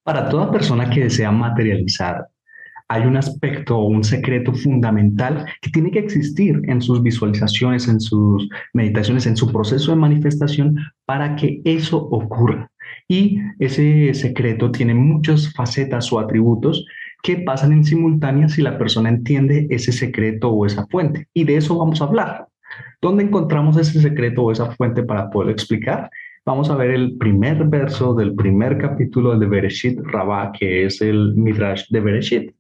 Para toda persona que desea materializar, hay un aspecto o un secreto fundamental que tiene que existir en sus visualizaciones, en sus meditaciones, en su proceso de manifestación para que eso ocurra. Y ese secreto tiene muchas facetas o atributos que pasan en simultánea si la persona entiende ese secreto o esa fuente. Y de eso vamos a hablar. ¿Dónde encontramos ese secreto o esa fuente para poder explicar? Vamos a ver el primer verso del primer capítulo de Bereshit Rabá, que es el Midrash de Bereshit.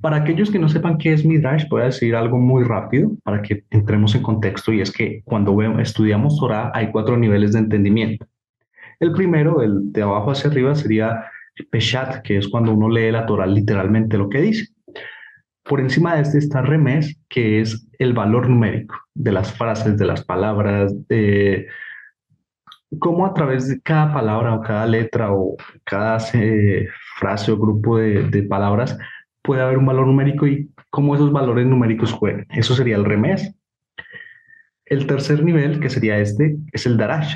Para aquellos que no sepan qué es Midrash, voy a decir algo muy rápido para que entremos en contexto, y es que cuando estudiamos Torah hay cuatro niveles de entendimiento. El primero, el de abajo hacia arriba, sería Peshat, que es cuando uno lee la Torah literalmente lo que dice. Por encima de este está Remes, que es el valor numérico de las frases, de las palabras, de cómo a través de cada palabra o cada letra o cada frase o grupo de palabras puede haber un valor numérico y cómo esos valores numéricos juegan. Eso sería el remés. El tercer nivel, que sería este, es el darash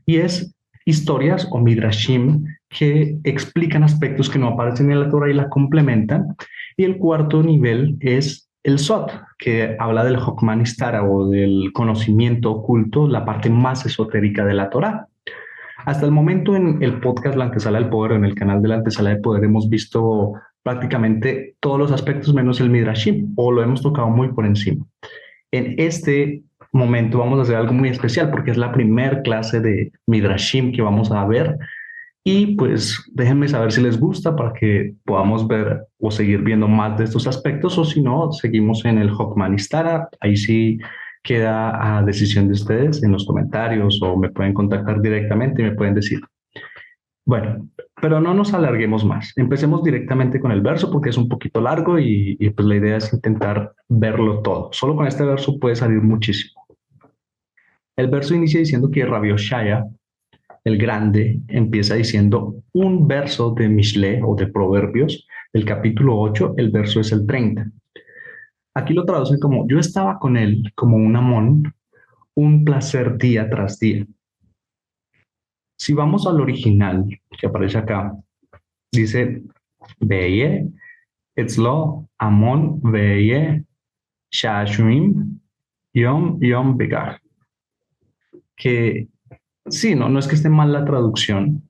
y es historias o midrashim que explican aspectos que no aparecen en la Torah y la complementan. Y el cuarto nivel es el Sot, que habla del Hokman Istara o del conocimiento oculto, la parte más esotérica de la Torah. Hasta el momento en el podcast La Antesala del Poder, en el canal de La Antesala del Poder, hemos visto prácticamente todos los aspectos menos el Midrashim, o lo hemos tocado muy por encima. En este momento vamos a hacer algo muy especial porque es la primera clase de Midrashim que vamos a ver y pues déjenme saber si les gusta para que podamos ver o seguir viendo más de estos aspectos o si no, seguimos en el Hokmanistara. Ahí sí queda a decisión de ustedes en los comentarios o me pueden contactar directamente y me pueden decir. Bueno, pero no nos alarguemos más. Empecemos directamente con el verso porque es un poquito largo y pues la idea es intentar verlo todo. Solo con este verso puede salir muchísimo. El verso inicia diciendo que Rabbi Oshaya, el grande, empieza diciendo un verso de Mishle o de Proverbios, del capítulo 8, el verso es el 30. Aquí lo traducen como yo estaba con él como un amón, un placer día tras día. Si vamos al original que aparece acá, dice Beye, Etzlo, Amon, Beye, Shashim, Yom, Yom, Begar. Que sí, no es que esté mal la traducción,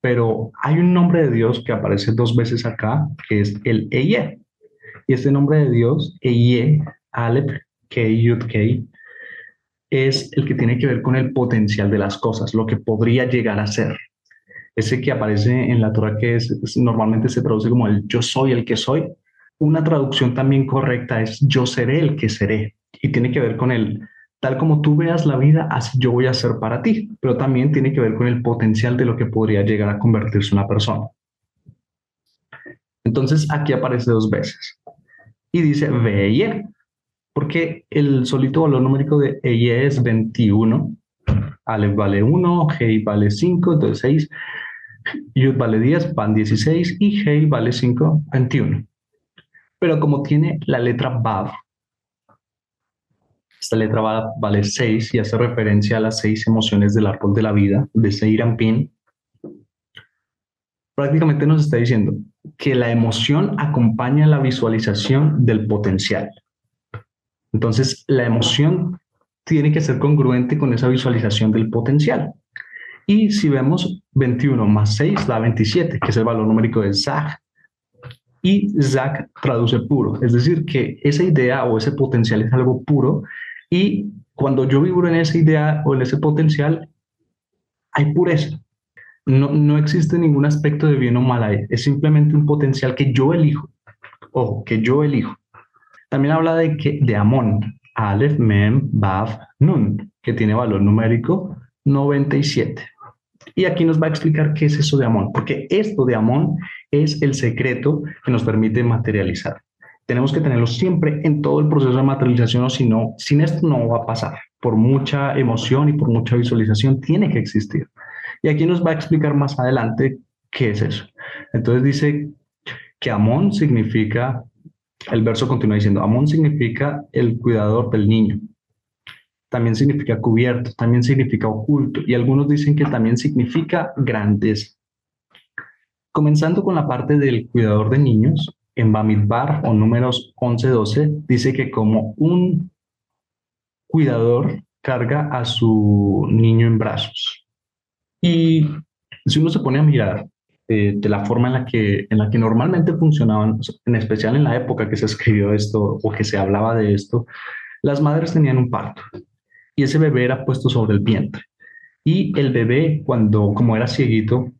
pero hay un nombre de Dios que aparece dos veces acá, que es el Eye. Y este nombre de Dios, Eye, Aleph, Kei, Yud, Kei, es el que tiene que ver con el potencial de las cosas, lo que podría llegar a ser. Ese que aparece en la Torah que normalmente se traduce como el yo soy el que soy. Una traducción también correcta es yo seré el que seré. Y tiene que ver con el tal como tú veas la vida, así yo voy a ser para ti. Pero también tiene que ver con el potencial de lo que podría llegar a convertirse una persona. Entonces aquí aparece dos veces. Y dice Veye, porque el solito valor numérico de Eye es 21. Aleph vale 1, Hei vale 5, entonces 6. Yud vale 10, Pan 16 y Hei vale 5, 21. Pero como tiene la letra Vav, esta letra vale 6 y hace referencia a las 6 emociones del árbol de la vida de Seir Ampin, prácticamente nos está diciendo que la emoción acompaña la visualización del potencial. Entonces, la emoción tiene que ser congruente con esa visualización del potencial. Y si vemos 21 más 6 da 27, que es el valor numérico de Zag. Y Zag traduce puro, es decir, que esa idea o ese potencial es algo puro y cuando yo vibro en esa idea o en ese potencial, hay pureza. No existe ningún aspecto de bien o mal ahí, es simplemente un potencial que yo elijo, o que yo elijo. También habla de Amón, Aleph, Mem, Vav, Nun, que tiene valor numérico 97. Y aquí nos va a explicar qué es eso de Amón, porque esto de Amón es el secreto que nos permite materializar. Tenemos que tenerlo siempre en todo el proceso de materialización, o si no, sin esto no va a pasar. Por mucha emoción y por mucha visualización, tiene que existir. Y aquí nos va a explicar más adelante qué es eso. Entonces dice que Amón significa, el verso continúa diciendo, Amón significa el cuidador del niño. También significa cubierto, también significa oculto, y algunos dicen que también significa grandeza. Comenzando con la parte del cuidador de niños, en Bamidbar o números 11-12, dice que como un cuidador carga a su niño en brazos. Y si uno se pone a mirar de la forma en la que normalmente funcionaban, en especial en la época que se escribió esto o que se hablaba de esto, las madres tenían un parto y ese bebé era puesto sobre el vientre. Y el bebé, cuando como era cieguito,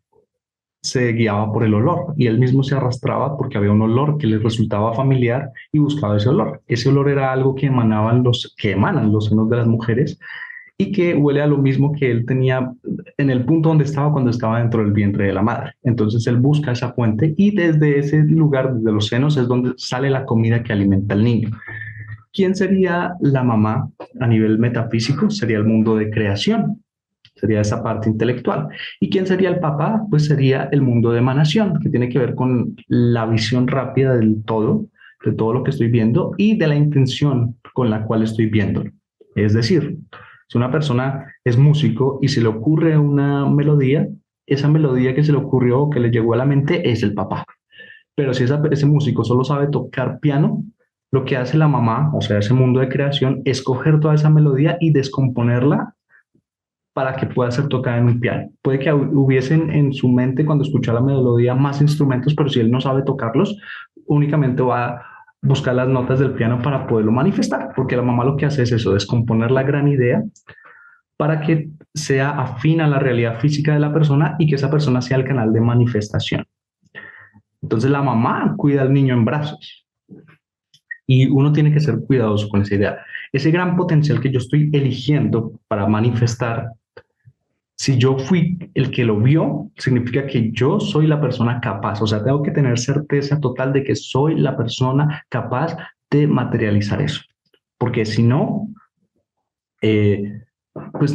se guiaba por el olor y él mismo se arrastraba porque había un olor que le resultaba familiar y buscaba ese olor. Ese olor era algo que emanan los senos de las mujeres y que huele a lo mismo que él tenía en el punto donde estaba cuando estaba dentro del vientre de la madre. Entonces él busca esa fuente y desde ese lugar, desde los senos, es donde sale la comida que alimenta al niño. ¿Quién sería la mamá a nivel metafísico? Sería el mundo de creación, sería esa parte intelectual. ¿Y quién sería el papá? Pues sería el mundo de emanación, que tiene que ver con la visión rápida del todo, de todo lo que estoy viendo y de la intención con la cual estoy viendo. Es decir, si una persona es músico y se le ocurre una melodía, esa melodía que se le ocurrió o que le llegó a la mente es el papá. Pero si ese músico solo sabe tocar piano, lo que hace la mamá, o sea, ese mundo de creación, es coger toda esa melodía y descomponerla para que pueda ser tocada en un piano. Puede que hubiesen en su mente cuando escucha la melodía más instrumentos, pero si él no sabe tocarlos, únicamente va a buscar las notas del piano para poderlo manifestar, porque la mamá lo que hace es eso, descomponer la gran idea para que sea afín a la realidad física de la persona y que esa persona sea el canal de manifestación. Entonces la mamá cuida al niño en brazos y uno tiene que ser cuidadoso con esa idea. Ese gran potencial que yo estoy eligiendo para manifestar, si yo fui el que lo vio, significa que yo soy la persona capaz. O sea, tengo que tener certeza total de que soy la persona capaz de materializar eso. Porque si no, eh, pues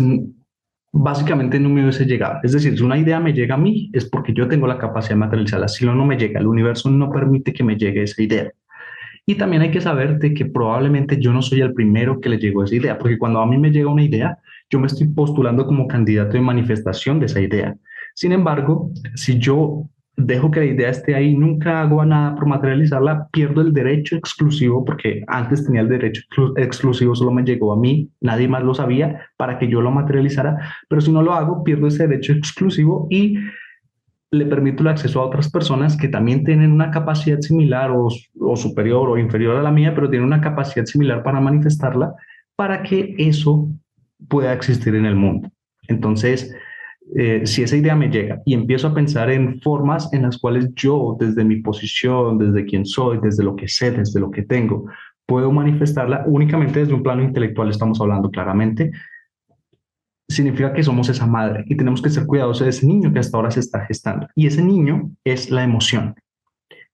básicamente no me hubiese llegado. Es decir, si una idea me llega a mí, es porque yo tengo la capacidad de materializarla. Si no, no me llega. El universo no permite que me llegue esa idea. Y también hay que saber de que probablemente yo no soy el primero que le llegó esa idea, porque cuando a mí me llega una idea, yo me estoy postulando como candidato de manifestación de esa idea. Sin embargo, si yo dejo que la idea esté ahí, nunca hago nada por materializarla, pierdo el derecho exclusivo, porque antes tenía el derecho exclusivo, solo me llegó a mí, nadie más lo sabía para que yo lo materializara, pero si no lo hago, pierdo ese derecho exclusivo y le permito el acceso a otras personas que también tienen una capacidad similar o superior o inferior a la mía, pero tienen una capacidad similar para manifestarla, para que eso pueda existir en el mundo. Entonces, si esa idea me llega y empiezo a pensar en formas en las cuales yo, desde mi posición, desde quién soy, desde lo que sé, desde lo que tengo, puedo manifestarla únicamente desde un plano intelectual, estamos hablando claramente, significa que somos esa madre y tenemos que ser cuidadosos de ese niño que hasta ahora se está gestando. Y ese niño es la emoción.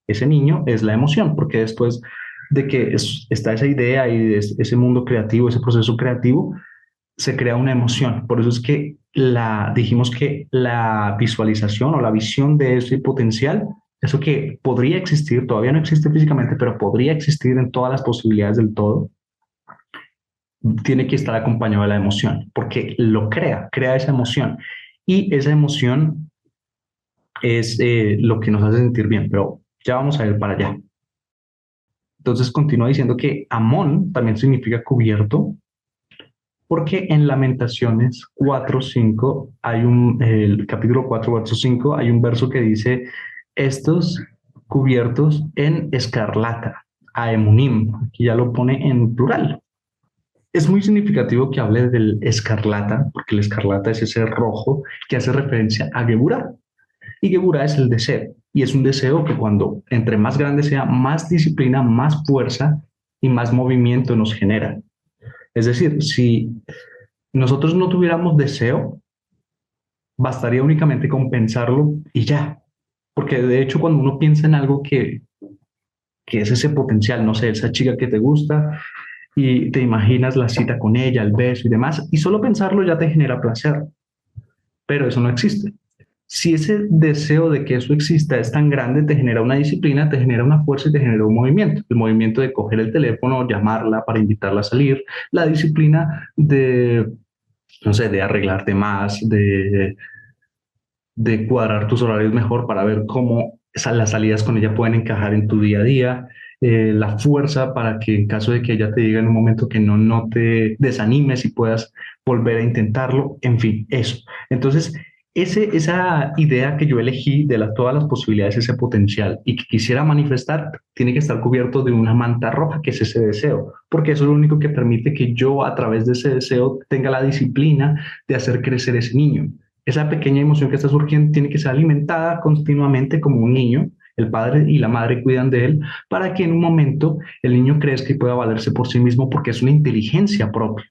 Ese niño es la emoción, porque después de que está esa idea y ese mundo creativo, ese proceso creativo, se crea una emoción. Por eso es que dijimos que la visualización o la visión de ese potencial, eso que podría existir, todavía no existe físicamente, pero podría existir en todas las posibilidades del todo, tiene que estar acompañado de la emoción, porque lo crea esa emoción. Y esa emoción es lo que nos hace sentir bien, pero ya vamos a ir para allá. Entonces continúa diciendo que Amón también significa cubierto, porque en Lamentaciones 4:5 hay el capítulo 4, verso 5, hay un verso que dice, estos cubiertos en escarlata, aemunim, aquí ya lo pone en plural. Es muy significativo que hable del escarlata, porque el escarlata es ese rojo que hace referencia a Geburah. Y Geburah es el deseo. Y es un deseo que cuando entre más grande sea, más disciplina, más fuerza y más movimiento nos genera. Es decir, si nosotros no tuviéramos deseo, bastaría únicamente con pensarlo y ya. Porque de hecho cuando uno piensa en algo que es ese potencial, no sé, esa chica que te gusta, y te imaginas la cita con ella, el beso y demás, y solo pensarlo ya te genera placer, pero eso no existe. Si ese deseo de que eso exista es tan grande, te genera una disciplina, te genera una fuerza y te genera un movimiento. El movimiento de coger el teléfono, llamarla para invitarla a salir, la disciplina de, no sé, de arreglarte más, de cuadrar tus horarios mejor para ver cómo las salidas con ella pueden encajar en tu día a día, la fuerza para que en caso de que ella te diga en un momento que no, no te desanimes y puedas volver a intentarlo, en fin, eso. Entonces, esa idea que yo elegí de todas las posibilidades, ese potencial y que quisiera manifestar, tiene que estar cubierto de una manta roja, que es ese deseo, porque eso es lo único que permite que yo a través de ese deseo tenga la disciplina de hacer crecer ese niño. Esa pequeña emoción que está surgiendo tiene que ser alimentada continuamente como un niño. El padre y la madre cuidan de él para que en un momento el niño crezca y pueda valerse por sí mismo porque es una inteligencia propia.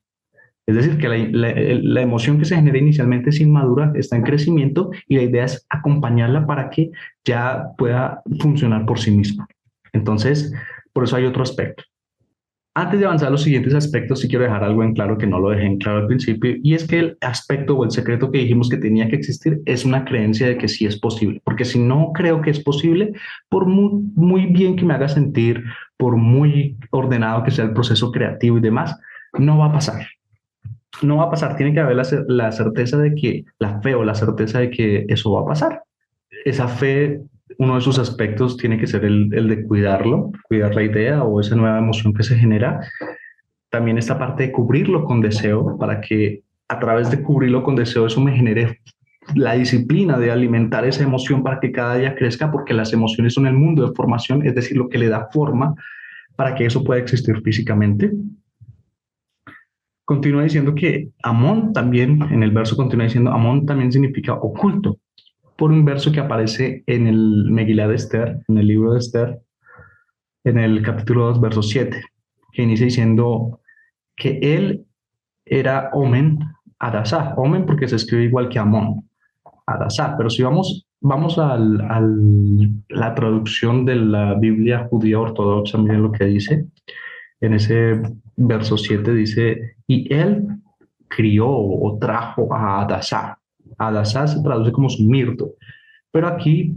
Es decir, que la emoción que se genera inicialmente es inmadura, está en crecimiento y la idea es acompañarla para que ya pueda funcionar por sí misma. Entonces, por eso hay otro aspecto. Antes de avanzar a los siguientes aspectos, sí quiero dejar algo en claro que no lo dejé en claro al principio, y es que el aspecto o el secreto que dijimos que tenía que existir es una creencia de que sí es posible, porque si no creo que es posible, por muy bien que me haga sentir, por muy ordenado que sea el proceso creativo y demás, no va a pasar. No va a pasar, tiene que haber la certeza de que, la fe o la certeza de que eso va a pasar. Esa fe, uno de sus aspectos tiene que ser el de cuidarlo, cuidar la idea o esa nueva emoción que se genera. También esta parte de cubrirlo con deseo, para que a través de cubrirlo con deseo eso me genere la disciplina de alimentar esa emoción para que cada día crezca, porque las emociones son el mundo de formación, es decir, lo que le da forma para que eso pueda existir físicamente. Continúa diciendo que Amón también, en el verso continúa diciendo, Amón también significa oculto, por un verso que aparece en el Megilá de Esther, en el libro de Esther, en el capítulo 2 verso 7, que inicia diciendo que él era Omen Adasá, Omen porque se escribe igual que Amón, Adasá, pero si vamos a la traducción de la Biblia judía ortodoxa, miren lo que dice, en ese verso 7 dice, y él crió o trajo a Adasá. Adasá se traduce como su mirto, pero aquí,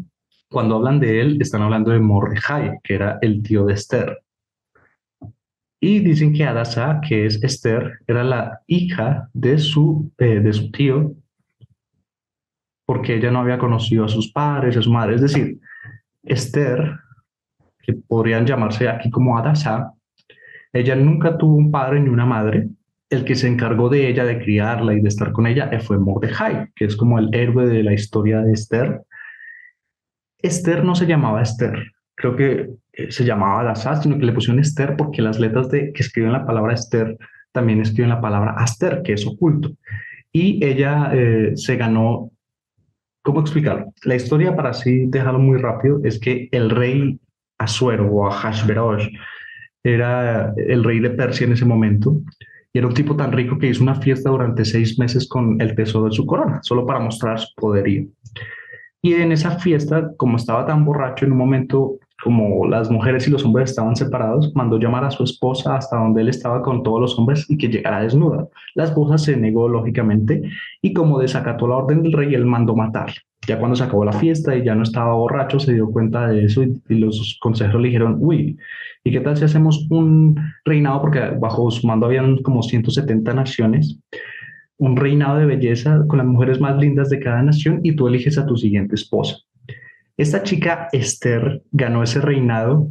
cuando hablan de él, están hablando de Mordejai, que era el tío de Esther. Y dicen que Adasá, que es Esther, era la hija de su tío, porque ella no había conocido a sus padres, a su madre. Es decir, Esther, que podrían llamarse aquí como Adasá, ella nunca tuvo un padre ni una madre. El que se encargó de ella, de criarla y de estar con ella, fue Mordejai, que es como el héroe de la historia de Esther. Esther no se llamaba Esther, creo que se llamaba Adasá, sino que le pusieron Esther porque las letras que escriben la palabra Esther también escriben la palabra Aster, que es oculto. Y ella se ganó, ¿cómo explicarlo? La historia, para así dejarlo muy rápido, es que el rey Asuero o Ahasverosh era el rey de Persia en ese momento, y era un tipo tan rico que hizo una fiesta durante 6 meses con el tesoro de su corona, solo para mostrar su poderío. Y en esa fiesta, como estaba tan borracho, en un momento, como las mujeres y los hombres estaban separados, mandó llamar a su esposa hasta donde él estaba con todos los hombres y que llegara desnuda. La esposa se negó, lógicamente, y como desacató la orden del rey, él mandó matarla. Ya cuando se acabó la fiesta y ya no estaba borracho, se dio cuenta de eso y los consejeros le dijeron, uy, ¿y qué tal si hacemos un reinado? Porque bajo su mando habían como 170 naciones, un reinado de belleza con las mujeres más lindas de cada nación y tú eliges a tu siguiente esposa. Esta chica Esther ganó ese reinado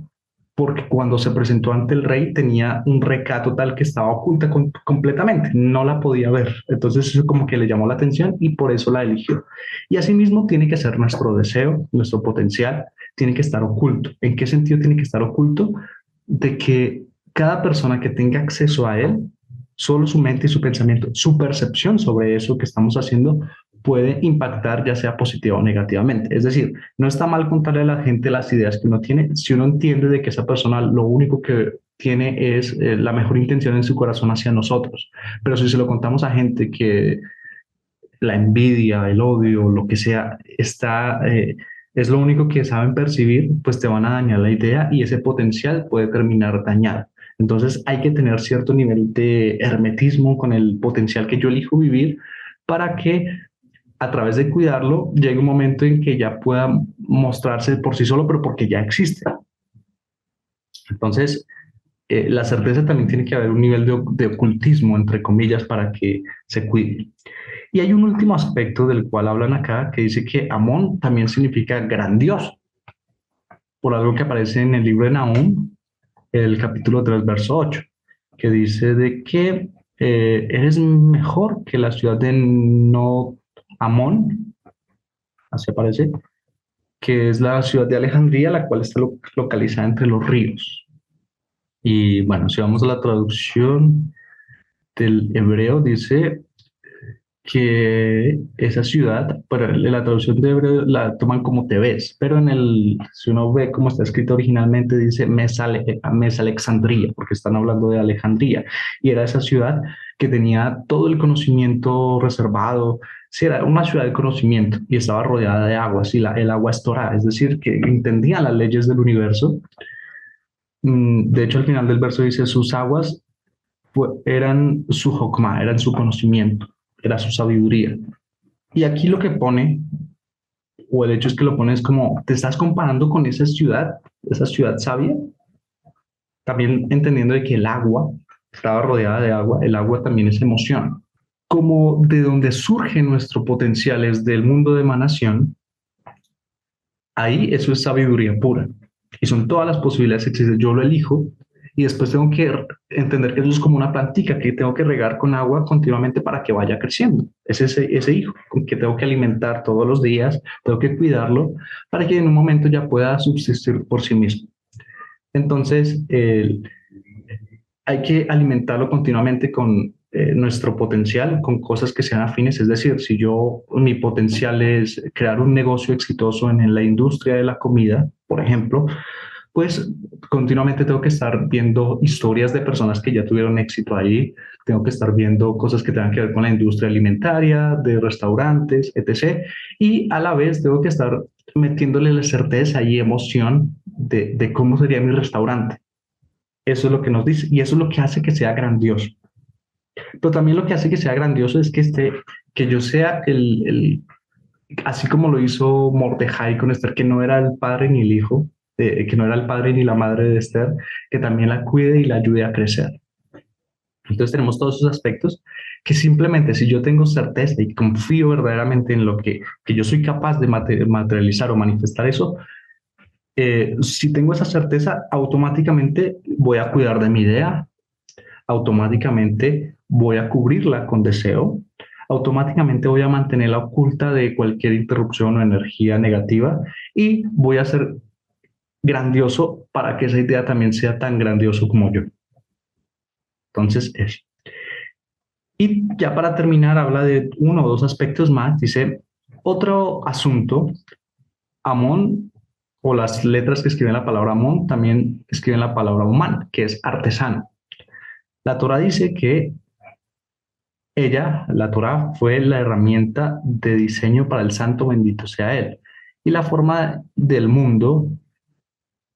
porque cuando se presentó ante el rey tenía un recato tal que estaba oculta completamente, no la podía ver. Entonces eso como que le llamó la atención y por eso la eligió. Y asimismo tiene que ser nuestro deseo, nuestro potencial, tiene que estar oculto. ¿En qué sentido tiene que estar oculto? De que cada persona que tenga acceso a él, solo su mente y su pensamiento, su percepción sobre eso que estamos haciendo puede impactar ya sea positiva o negativamente. Es decir, no está mal contarle a la gente las ideas que uno tiene si uno entiende de que esa persona lo único que tiene es la mejor intención en su corazón hacia nosotros. Pero si se lo contamos a gente que la envidia, el odio, lo que sea, es lo único que saben percibir, pues te van a dañar la idea y ese potencial puede terminar dañado. Entonces hay que tener cierto nivel de hermetismo con el potencial que yo elijo vivir para que a través de cuidarlo llegue un momento en que ya pueda mostrarse por sí solo, pero porque ya existe. Entonces, la certeza también tiene que haber un nivel de ocultismo, entre comillas, para que se cuide. Y hay un último aspecto del cual hablan acá que dice que Amón también significa grandioso, por algo que aparece en el libro de Nahum, el capítulo 3 verso 8, que dice de que eres mejor que la ciudad de No Amón, así aparece, que es la ciudad de Alejandría, la cual está localizada entre los ríos. Y bueno, si vamos a la traducción del hebreo, dice que esa ciudad, pero la traducción de hebreo la toman como te ves, pero si uno ve cómo está escrito originalmente, dice Mes Alexandría, porque están hablando de Alejandría, y era esa ciudad que tenía todo el conocimiento reservado, sí, era una ciudad de conocimiento y estaba rodeada de aguas, y el agua es Torah, es decir, que entendía las leyes del universo. De hecho, al final del verso dice, sus aguas eran su hokmah, eran su conocimiento, era su sabiduría. Y aquí lo que pone, o el hecho es que lo pones como, te estás comparando con esa ciudad sabia, también entendiendo de que el agua estaba rodeada de agua, el agua también es emoción. Como de donde surge nuestro potencial es del mundo de emanación, ahí eso es sabiduría pura. Y son todas las posibilidades que existen. Yo lo elijo y después tengo que entender que eso es como una plantica que tengo que regar con agua continuamente para que vaya creciendo. Es ese hijo que tengo que alimentar todos los días, tengo que cuidarlo para que en un momento ya pueda subsistir por sí mismo. Entonces, hay que alimentarlo continuamente con nuestro potencial, con cosas que sean afines. Es decir, si mi potencial es crear un negocio exitoso en la industria de la comida, por ejemplo, pues continuamente tengo que estar viendo historias de personas que ya tuvieron éxito ahí, tengo que estar viendo cosas que tengan que ver con la industria alimentaria, de restaurantes, etc. Y a la vez tengo que estar metiéndole la certeza y emoción de cómo sería mi restaurante. Eso es lo que nos dice y eso es lo que hace que sea grandioso. Pero también lo que hace que sea grandioso es que yo sea así como lo hizo Mordejai con Esther, que no era el padre ni el hijo, que no era el padre ni la madre de Esther, que también la cuide y la ayude a crecer. Entonces tenemos todos esos aspectos que simplemente si yo tengo certeza y confío verdaderamente en que yo soy capaz de materializar o manifestar eso, si tengo esa certeza, automáticamente voy a cuidar de mi idea, automáticamente voy a cubrirla con deseo, automáticamente voy a mantenerla oculta de cualquier interrupción o energía negativa y voy a ser grandioso para que esa idea también sea tan grandioso como yo. Entonces, eso. Y ya para terminar, habla de uno o dos aspectos más. Dice, otro asunto, Amón, o las letras que escriben la palabra Amón, también escriben la palabra humano, que es artesano. La Torah dice que la Torah, fue la herramienta de diseño para el santo bendito sea él. Y la forma del mundo,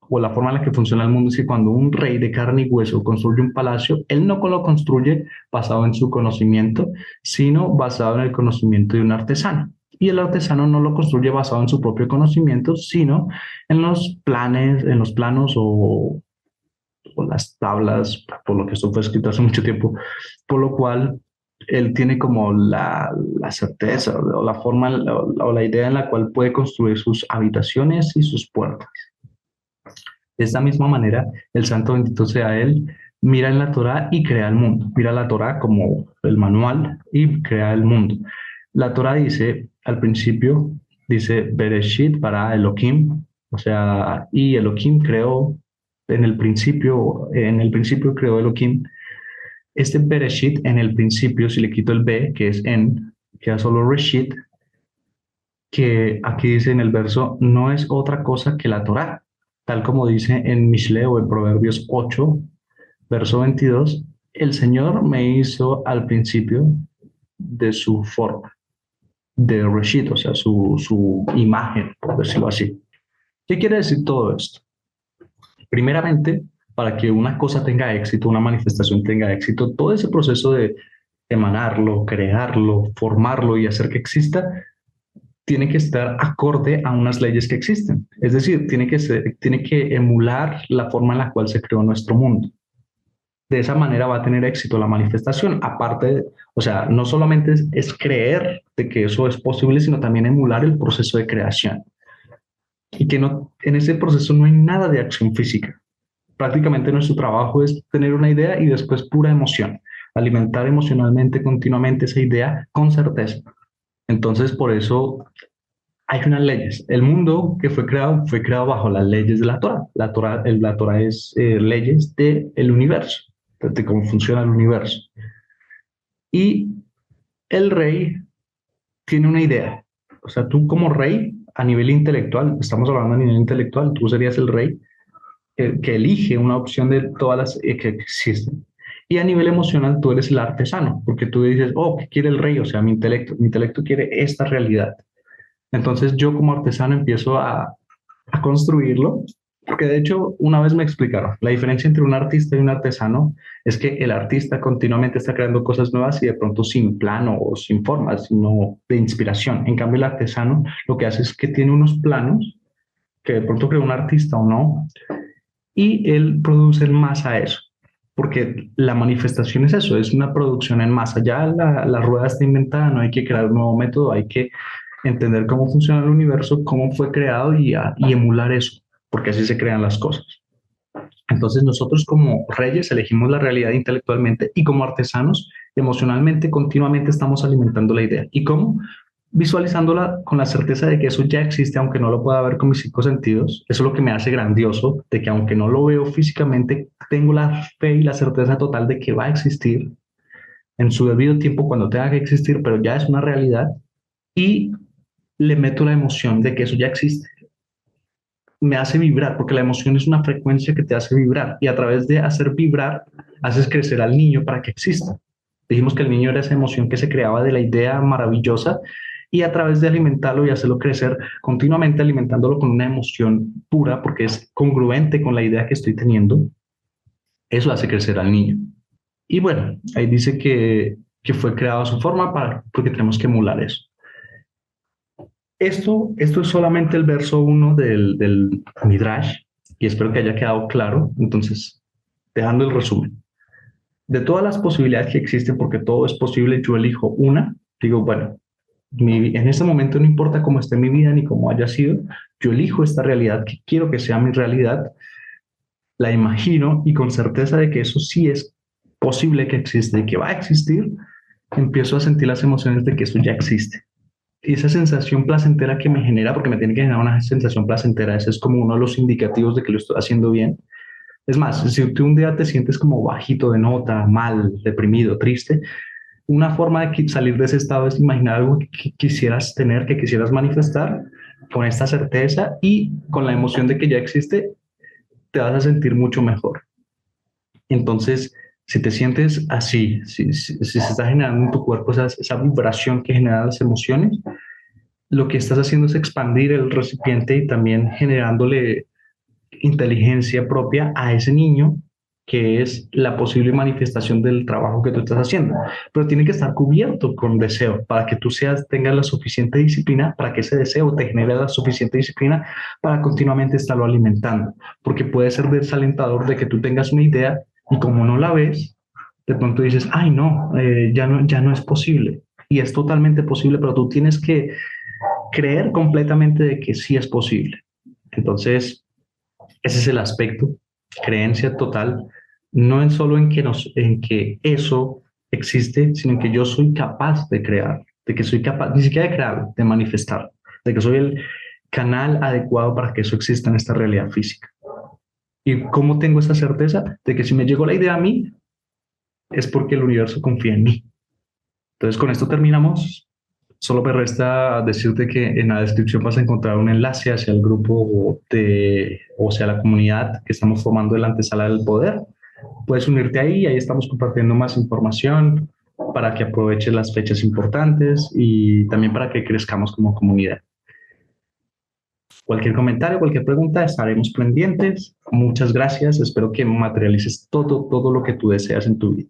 o la forma en la que funciona el mundo, es que cuando un rey de carne y hueso construye un palacio, él no lo construye basado en su conocimiento, sino basado en el conocimiento de un artesano. Y el artesano no lo construye basado en su propio conocimiento, sino en los planos o las tablas, por lo que esto fue escrito hace mucho tiempo, por lo cual él tiene como la certeza o la forma o la idea en la cual puede construir sus habitaciones y sus puertas. De esta misma manera, el santo bendito sea él, mira en la Torá y crea el mundo. Mira la Torá como el manual y crea el mundo. La Torá dice, al principio, dice Bereshit para Elohim, o sea, y Elohim creó en el principio creó Elohim. Este Bereshit en el principio, si le quito el B, que es en, queda solo Reshit, que aquí dice en el verso, no es otra cosa que la Torá, tal como dice en Mishle o en Proverbios 8, verso 22, el Señor me hizo al principio de su forma, de Reshit, o sea, su imagen, por decirlo así. ¿Qué quiere decir todo esto? Primeramente, para que una cosa tenga éxito, una manifestación tenga éxito, todo ese proceso de emanarlo, crearlo, formarlo y hacer que exista, tiene que estar acorde a unas leyes que existen. Es decir, tiene que emular la forma en la cual se creó nuestro mundo. De esa manera va a tener éxito la manifestación. Aparte, o sea, no solamente es creer de que eso es posible, sino también emular el proceso de creación. Y que no, en ese proceso no hay nada de acción física. Prácticamente nuestro trabajo es tener una idea y después pura emoción, alimentar emocionalmente continuamente esa idea con certeza. Entonces, por eso hay unas leyes. El mundo que fue creado bajo las leyes de la Torah. La Torah es leyes del universo, de cómo funciona el universo. Y el rey tiene una idea. O sea, tú como rey, a nivel intelectual, estamos hablando a nivel intelectual, tú serías el rey que elige una opción de todas las que existen. Y a nivel emocional, tú eres el artesano, porque tú dices, oh, ¿qué quiere el rey? O sea, mi intelecto quiere esta realidad. Entonces yo como artesano empiezo a construirlo, porque de hecho una vez me explicaron, la diferencia entre un artista y un artesano es que el artista continuamente está creando cosas nuevas y de pronto sin plano o sin forma, sino de inspiración. En cambio el artesano lo que hace es que tiene unos planos que de pronto crea un artista o no, y él produce en masa eso, porque la manifestación es eso, es una producción en masa. Ya la rueda está inventada, no hay que crear un nuevo método, hay que entender cómo funciona el universo, cómo fue creado y emular eso, porque así se crean las cosas. Entonces nosotros como reyes elegimos la realidad intelectualmente y como artesanos emocionalmente continuamente estamos alimentando la idea. ¿Y cómo? Visualizándola con la certeza de que eso ya existe, aunque no lo pueda ver con mis cinco sentidos. Eso es lo que me hace grandioso, de que aunque no lo veo físicamente, tengo la fe y la certeza total de que va a existir en su debido tiempo cuando tenga que existir, pero ya es una realidad y le meto la emoción de que eso ya existe. Me hace vibrar, porque la emoción es una frecuencia que te hace vibrar y a través de hacer vibrar, haces crecer al niño para que exista. Dijimos que el niño era esa emoción que se creaba de la idea maravillosa y a través de alimentarlo y hacerlo crecer continuamente, alimentándolo con una emoción pura, porque es congruente con la idea que estoy teniendo, eso hace crecer al niño. Y bueno, ahí dice que fue creado a su forma porque tenemos que emular eso. Esto es solamente el verso uno del Midrash y espero que haya quedado claro. Entonces, dejando el resumen. De todas las posibilidades que existen, porque todo es posible, yo elijo una. Digo, bueno, en este momento no importa cómo esté mi vida ni cómo haya sido, yo elijo esta realidad que quiero que sea mi realidad, la imagino y con certeza de que eso sí es posible que existe y que va a existir, empiezo a sentir las emociones de que eso ya existe. Y esa sensación placentera que me genera, porque me tiene que generar una sensación placentera, ese es como uno de los indicativos de que lo estoy haciendo bien. Es más, si tú un día te sientes como bajito de nota, mal, deprimido, triste, una forma de salir de ese estado es imaginar algo que quisieras tener, que quisieras manifestar con esta certeza y con la emoción de que ya existe, te vas a sentir mucho mejor. Entonces, si te sientes así, si se está generando en tu cuerpo esa vibración que genera las emociones, lo que estás haciendo es expandir el recipiente y también generándole inteligencia propia a ese niño, que es la posible manifestación del trabajo que tú estás haciendo. Pero tiene que estar cubierto con deseo para que tú tengas la suficiente disciplina, para que ese deseo te genere la suficiente disciplina para continuamente estarlo alimentando. Porque puede ser desalentador de que tú tengas una idea y como no la ves, de pronto dices, ay no, ya no es posible. Y es totalmente posible, pero tú tienes que creer completamente de que sí es posible. Entonces, ese es el aspecto, creencia total, no en solo en que eso existe, sino en que yo soy capaz de crear, de que soy capaz, ni siquiera de crear, de manifestar, de que soy el canal adecuado para que eso exista en esta realidad física. ¿Y cómo tengo esa certeza? De que si me llegó la idea a mí, es porque el universo confía en mí. Entonces, con esto terminamos. Solo me resta decirte que en la descripción vas a encontrar un enlace hacia el grupo o sea, la comunidad que estamos formando en la antesala del poder. Puedes unirte ahí, ahí estamos compartiendo más información para que aproveches las fechas importantes y también para que crezcamos como comunidad. Cualquier comentario, cualquier pregunta, estaremos pendientes. Muchas gracias. Espero que materialices todo lo que tú deseas en tu vida.